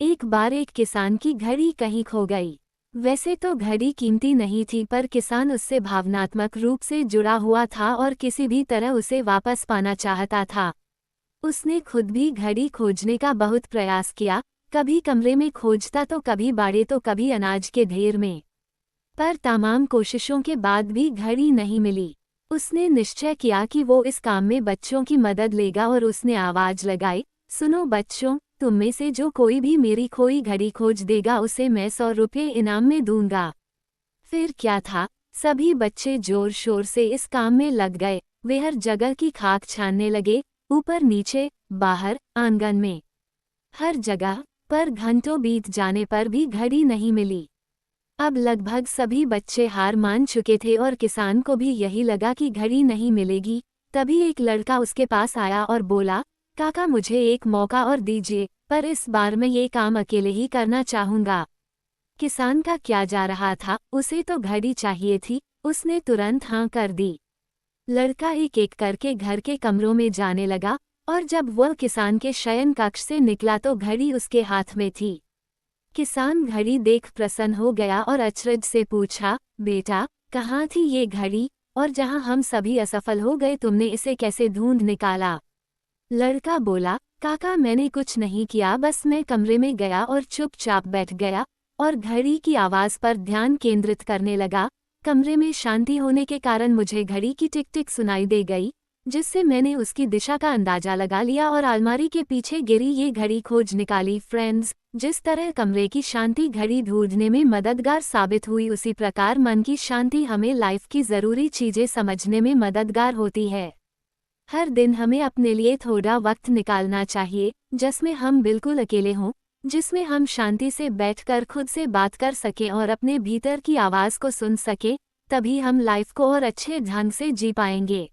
एक बार एक किसान की घड़ी कहीं खो गई। वैसे तो घड़ी कीमती नहीं थी, पर किसान उससे भावनात्मक रूप से जुड़ा हुआ था और किसी भी तरह उसे वापस पाना चाहता था। उसने खुद भी घड़ी खोजने का बहुत प्रयास किया, कभी कमरे में खोजता तो कभी बाड़े तो कभी अनाज के ढेर में। पर तमाम कोशिशों के बाद भी घड़ी नहीं मिली। उसने निश्चय किया कि वो इस काम में बच्चों की मदद लेगा और उसने आवाज लगाई, सुनो बच्चों, तुम में से जो कोई भी मेरी खोई घड़ी खोज देगा उसे मैं 100 रुपये इनाम में दूंगा। फिर क्या था, सभी बच्चे जोर शोर से इस काम में लग गए। वे हर जगह की खाक छानने लगे, ऊपर नीचे, बाहर, आंगन में, हर जगह। पर घंटों बीत जाने पर भी घड़ी नहीं मिली। अब लगभग सभी बच्चे हार मान चुके थे और किसान को भी यही लगा कि घड़ी नहीं मिलेगी। तभी एक लड़का उसके पास आया और बोला, काका मुझे एक मौका और दीजिए, पर इस बार मैं ये काम अकेले ही करना चाहूंगा। किसान का क्या जा रहा था, उसे तो घड़ी चाहिए थी। उसने तुरंत हाँ कर दी। लड़का एक एक करके घर के कमरों में जाने लगा, और जब वह किसान के शयन कक्ष से निकला तो घड़ी उसके हाथ में थी। किसान घड़ी देख प्रसन्न हो गया और अचरज से पूछा, बेटा, कहाँ थी ये घड़ी, और जहाँ हम सभी असफल हो गए तुमने इसे कैसे ढूंढ निकाला? लड़का बोला, काका मैंने कुछ नहीं किया, बस मैं कमरे में गया और चुपचाप बैठ गया और घड़ी की आवाज़ पर ध्यान केंद्रित करने लगा। कमरे में शांति होने के कारण मुझे घड़ी की टिक टिक सुनाई दे गई, जिससे मैंने उसकी दिशा का अंदाजा लगा लिया और अलमारी के पीछे गिरी ये घड़ी खोज निकाली। फ्रेंड्स, जिस तरह कमरे की शांति घड़ी ढूंढने में मददगार साबित हुई, उसी प्रकार मन की शांति हमें लाइफ की ज़रूरी चीज़ें समझने में मददगार होती है। हर दिन हमें अपने लिए थोड़ा वक्त निकालना चाहिए, जिसमें हम बिल्कुल अकेले हों, जिसमें हम शांति से बैठकर खुद से बात कर सकें और अपने भीतर की आवाज़ को सुन सकें। तभी हम लाइफ को और अच्छे ढंग से जी पाएंगे।